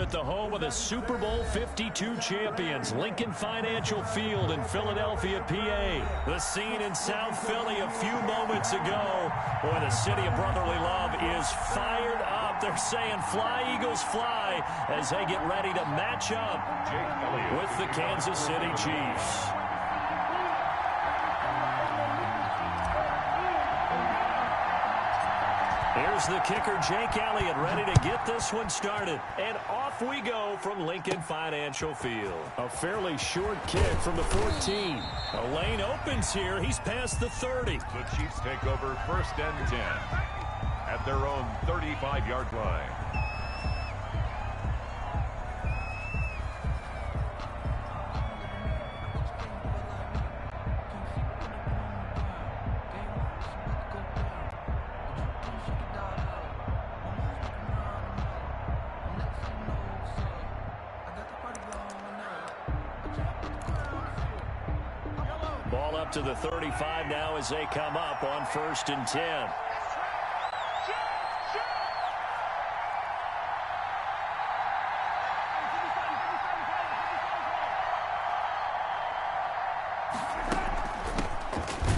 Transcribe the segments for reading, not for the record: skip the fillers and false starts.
at the home of the Super Bowl 52 champions, Lincoln Financial Field in Philadelphia, PA. The scene in South Philly a few moments ago. Boy, the city of brotherly love is fired up. They're saying, "Fly, Eagles, fly," as they get ready to match up with the Kansas City Chiefs. Here's the kicker, Jake Elliott, ready to get this one started. And off we go from Lincoln Financial Field. A fairly short kick from the 14. A lane opens here. He's past the 30. The Chiefs take over 1st and 10 at their own 35-yard line. Ball up to the 35 now as they come up on 1st and 10.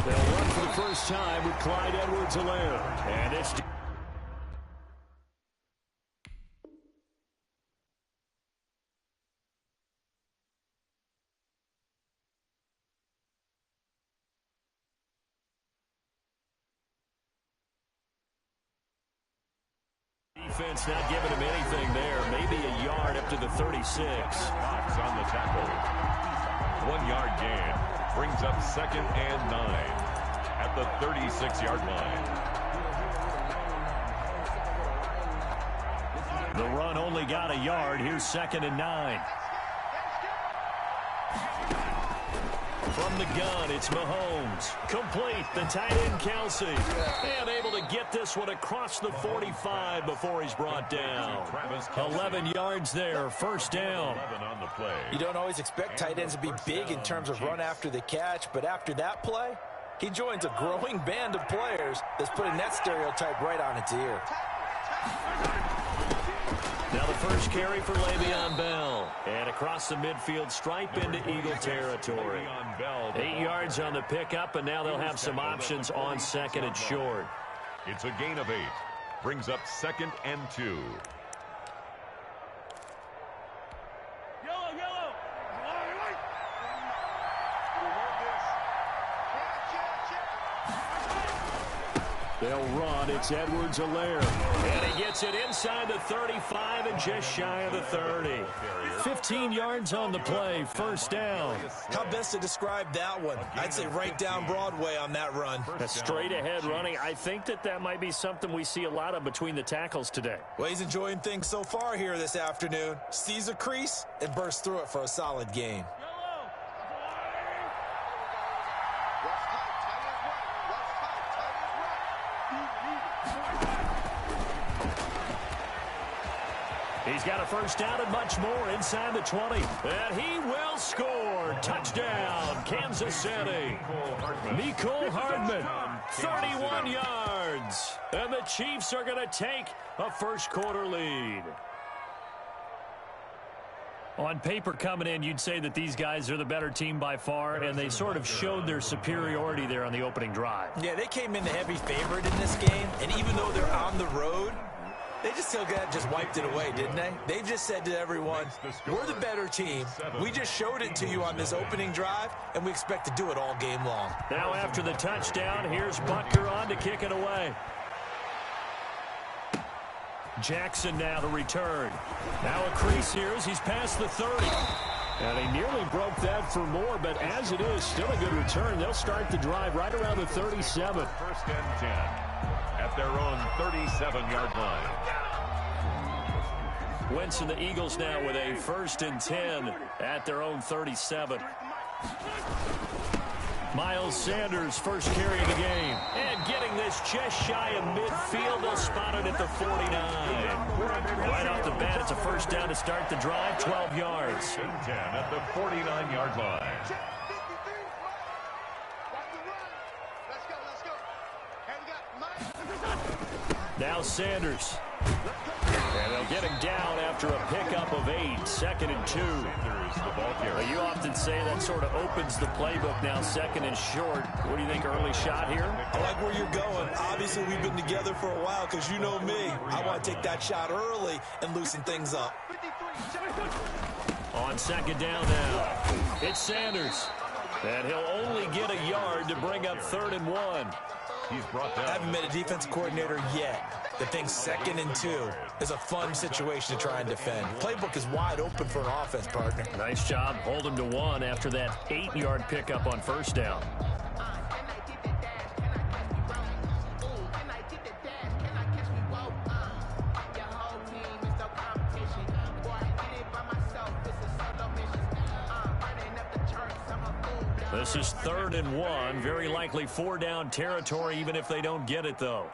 They'll run for the first time with Clyde Edwards-Helaire. And it's... Defense not giving him anything there. Maybe a yard up to the 36. Fox on the tackle. 1-yard gain. Brings up 2nd and 9 at the 36-yard line. The run only got a yard. Here's 2nd and 9. From the gun, it's Mahomes. Complete, the tight end, Kelsey. And able to get this one across the 45 before he's brought down. 11 yards there, 1st down. You don't always expect tight ends to be big in terms of run after the catch, but after that play, he joins a growing band of players that's putting that stereotype right on its ear. Now the first carry for Le'Veon Bell. And across the midfield stripe into Eagle territory. 8 yards on the pickup, and now they'll have some options on 2nd and short. It's a gain of 8. Brings up 2nd and 2. They'll run. It's Edwards-Helaire. And he gets it inside the 35 and just shy of the 30. 15 yards on the play. 1st down. How best to describe that one? I'd say right down Broadway on that run. That's straight ahead running. I think that might be something we see a lot of between the tackles today. Well, he's enjoying things so far here this afternoon. Sees a crease and bursts through it for a solid gain. He's got a 1st down and much more inside the 20. And he will score. Touchdown, Kansas City. Mecole Hardman, 31 yards. And the Chiefs are going to take a 1st quarter lead. On paper coming in, you'd say that these guys are the better team by far, and they sort of showed their superiority there on the opening drive. Yeah, they came in the heavy favorite in this game, and even though they're on the road, they just wiped it away, didn't they? They just said to everyone, we're the better team. We just showed it to you on this opening drive, and we expect to do it all game long. Now after the touchdown, here's Butker on to kick it away. Jackson now to return. Now a crease here as he's past the 30. And he nearly broke that for more, but as it is, still a good return. They'll start the drive right around the 37. 1st and 10 at their own 37-yard line. Wentz and the Eagles now with a 1st and 10 at their own 37. Miles Sanders, 1st carry of the game. And getting this just shy of midfield. They'll spot it at the 49. Right off the bat, it's a 1st down to start the drive, 12 yards. 10 at the 49-yard line. Now Sanders And they'll get him down after a pickup of 8, 2nd and 2. You often say that sort of opens the playbook now, 2nd and short. What do you think, early shot here? I like where you're going. Obviously, we've been together for a while because you know me. I want to take that shot early and loosen things up. On 2nd down now, it's Sanders. And he'll only get a yard to bring up 3rd and 1. He's brought down. I haven't met a defensive coordinator yet that thinks 2nd and 2 is a fun situation to try and defend. Playbook is wide open for an offense, partner. Nice job. Hold him to 1 after that 8-yard pickup on 1st down. This is 3rd and 1. Very likely 4-down territory, even if they don't get it, though.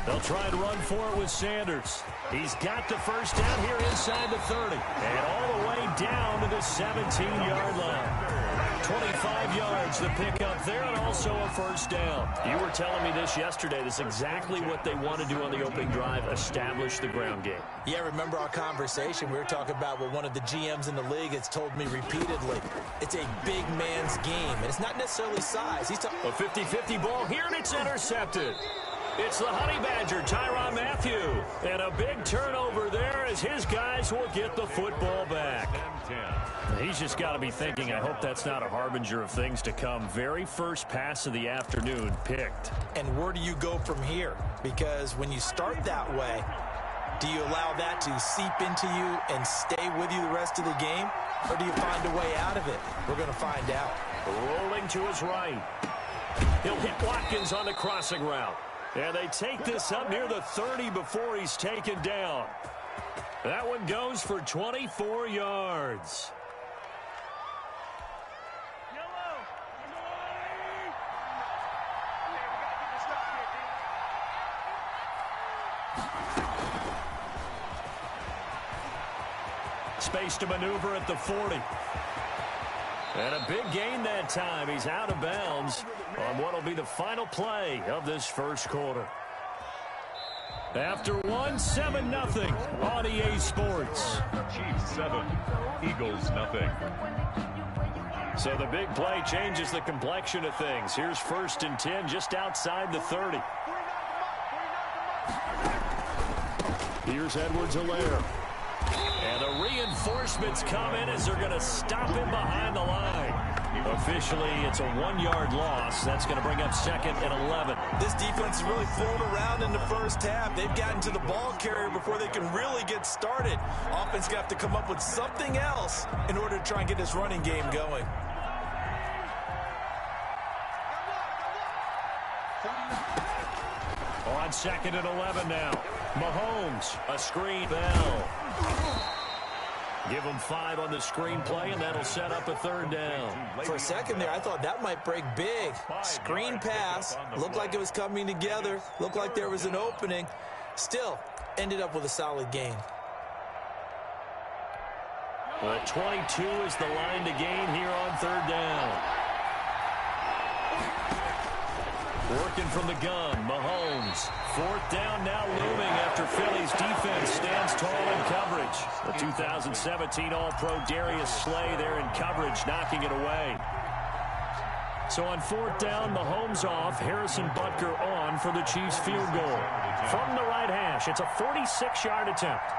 They'll try and run for it with Sanders. He's got the 1st down here inside the 30. And all the way down to the 17-yard line. 25 yards to pick up there, and also a 1st down. You were telling me this yesterday. This is exactly what they want to do on the opening drive, establish the ground game. Yeah, remember our conversation? We were talking about what one of the GMs in the league has told me repeatedly. It's a big man's game, and it's not necessarily size. He's talking a 50-50 ball here, and it's intercepted. It's the Honey Badger, Tyrann Mathieu. And a big turnover there as his guys will get the football back. He's just got to be thinking, I hope that's not a harbinger of things to come. Very first pass of the afternoon picked. And where do you go from here? Because when you start that way, do you allow that to seep into you and stay with you the rest of the game? Or do you find a way out of it? We're going to find out. Rolling to his right. He'll hit Watkins on the crossing route. And they take this up near the 30 before he's taken down. That one goes for 24 yards. Space to maneuver at the 40. And a big gain that time. He's out of bounds on what will be the final play of this first quarter. After 7-0 on EA Sports. Chiefs 7, Eagles nothing. So the big play changes the complexion of things. Here's 1st and 10 just outside the 30. Here's Edwards-Helaire. And the reinforcements come in as they're going to stop him behind the line. Officially, it's a 1-yard loss. That's going to bring up 2nd and 11. This defense has really flown around in the first half. They've gotten to the ball carrier before they can really get started. Offense going to have to come up with something else in order to try and get this running game going. On 2nd and 11 now. Mahomes, a screen. Bell. Give him 5 on the screen play, and that'll set up a 3rd down. For a second there, I thought that might break big. Screen pass. Looked like it was coming together. Looked like there was an opening. Still, ended up with a solid gain. Well, 22 is the line to gain here on 3rd down. Working from the gun, Mahomes. 4th down now looming after Philly's defense stands tall in coverage. The 2017 All-Pro Darius Slay there in coverage, knocking it away. So on 4th down, Mahomes off, Harrison Butker on for the Chiefs field goal. From the right hash, it's a 46-yard attempt.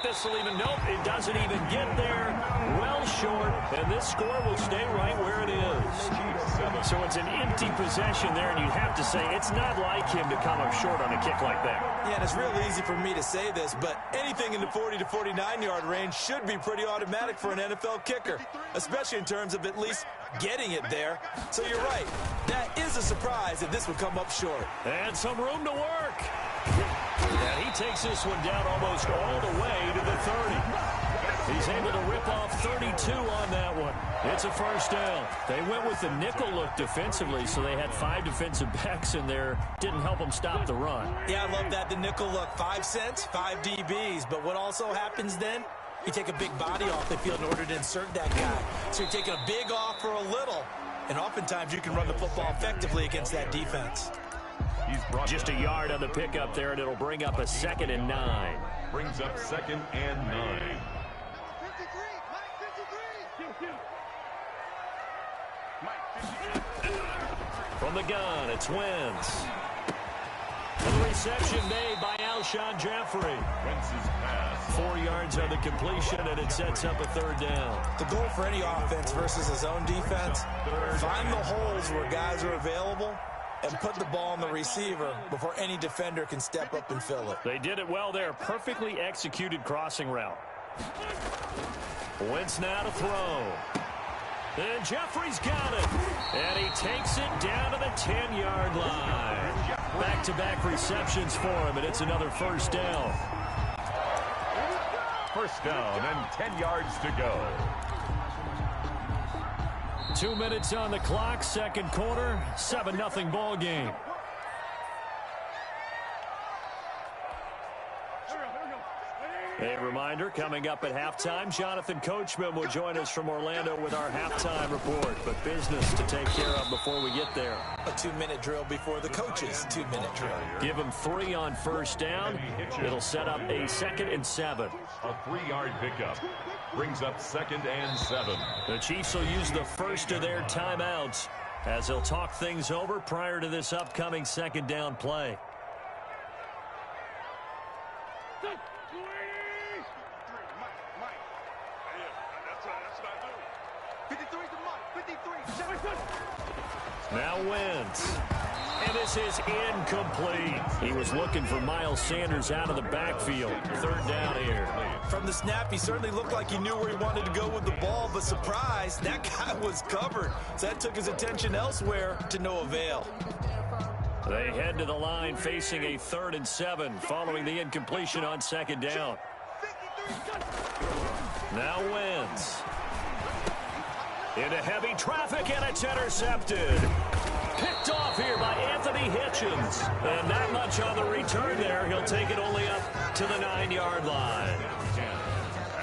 This will even, nope, it doesn't even get there. Well short, and this score will stay right where it is. So it's an empty possession there, and you'd have to say it's not like him to come up short on a kick like that. Yeah, and it's real easy for me to say this, but anything in the 40 to 49-yard range should be pretty automatic for an NFL kicker, especially in terms of at least getting it there. So you're right. That is a surprise that this would come up short. And some room to work. And he takes this one down almost all the way to the 30. He's able to rip off 32 on that one. It's a 1st down. They went with the nickel look defensively, so they had 5 defensive backs in there. Didn't help them stop the run. Yeah, I love that, the nickel look. 5 cents, 5 DBs. But what also happens then? You take a big body off the field in order to insert that guy. So you're taking a big off for a little. And oftentimes you can run the football effectively against that defense. Just a yard on the pickup there, and it'll bring up a 2nd and 9. Brings up 2nd and 9. From the gun, it's Wentz. And the reception made by Alshon Jeffrey. Wentz's pass. 4 yards on the completion, and it sets up a 3rd down. The goal for any offense versus his own defense, find the holes where guys are available and put the ball on the receiver before any defender can step up and fill it. They did it well there. Perfectly executed crossing route. Wentz now to throw. And Jeffrey's got it. And he takes it down to the 10-yard line. Back-to-back receptions for him, and it's another 1st down. 1st down and 10 yards to go. 2 minutes on the clock, 2nd quarter, 7-0 ball game. A reminder, coming up at halftime, Jonathan Coachman will join us from Orlando with our halftime report. But business to take care of before we get there. A 2-minute drill before the coach's 2-minute drill. Give him 3 on 1st down. It'll set up a 2nd and 7. A 3-yard pickup. Brings up 2nd and 7. The Chiefs will use the first of their timeouts as they'll talk things over prior to this upcoming 2nd down play. Now Wentz. And this is incomplete. He was looking for Miles Sanders out of the backfield. 3rd down here. From the snap, he certainly looked like he knew where he wanted to go with the ball, but surprise, that guy was covered. So that took his attention elsewhere to no avail. They head to the line facing a 3rd and 7 following the incompletion on 2nd down. Now Wentz. Into heavy traffic, and it's intercepted. Picked off here by Anthony Hitchens. And not much on the return there. He'll take it only up to the 9-yard line.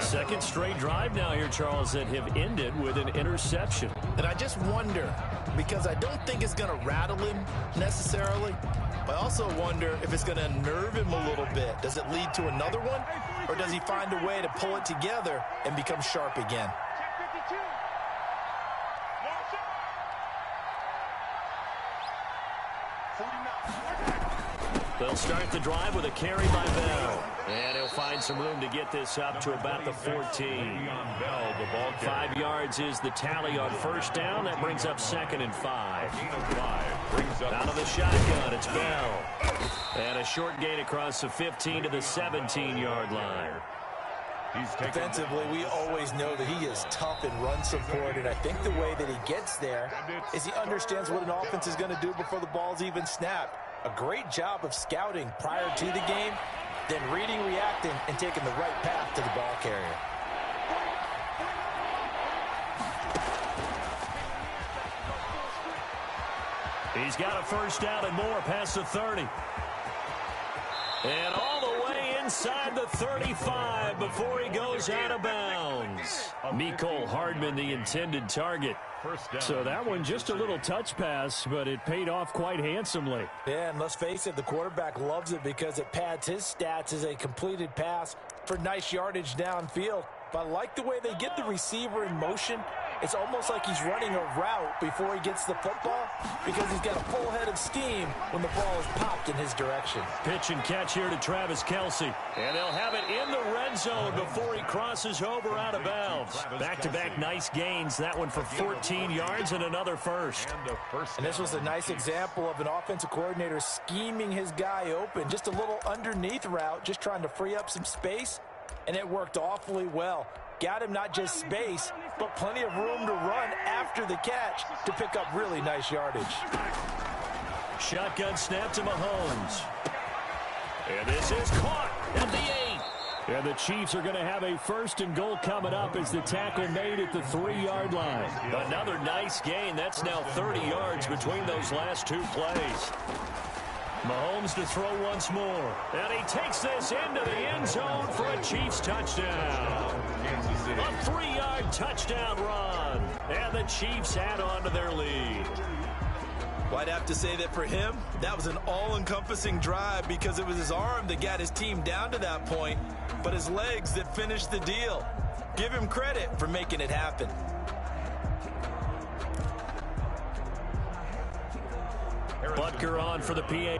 2nd straight drive now here, Charles, that have ended with an interception. And I just wonder, because I don't think it's going to rattle him necessarily, but I also wonder if it's going to unnerve him a little bit. Does it lead to another one, or does he find a way to pull it together and become sharp again? They'll start the drive with a carry by Bell. And he'll find some room to get this up to about the 14. 5 yards is the tally on 1st down. That brings up 2nd and 5. Out of the shotgun, it's Bell. And a short gain across the 15 to the 17-yard line. Defensively, we always know that he is tough in run support, and I think the way that he gets there is he understands what an offense is going to do before the ball's even snapped. A great job of scouting prior to the game, then reading, reacting, and taking the right path to the ball carrier. He's got a 1st down and more past the 30. And all the way inside the 35 before he goes out of bounds. Mecole Hardman, the intended target. So that one just a little touch pass, but it paid off quite handsomely. Yeah, and let's face it, the quarterback loves it because it pads his stats as a completed pass for nice yardage downfield. But I like the way they get the receiver in motion. It's almost like he's running a route before he gets the football because he's got a full head of steam when the ball is popped in his direction. Pitch and catch here to Travis Kelce. And they'll have it in the red zone before he crosses over out of bounds. Back-to-back nice gains. That one for 14 yards and another 1st. And this was a nice example of an offensive coordinator scheming his guy open. Just a little underneath route, just trying to free up some space. And it worked awfully well. Got him not just space, but plenty of room to run after the catch to pick up really nice yardage. Shotgun snap to Mahomes. And this is caught at the 8. And the Chiefs are going to have a 1st and goal coming up as the tackle made at the 3-yard line. Another nice gain. That's now 30 yards between those last 2 plays. Mahomes to throw once more. And he takes this into the end zone for a Chiefs touchdown. A 3-yard touchdown run. And the Chiefs add on to their lead. Well, I'd have to say that for him, that was an all-encompassing drive because it was his arm that got his team down to that point, but his legs that finished the deal. Give him credit for making it happen. Butker on for the PA.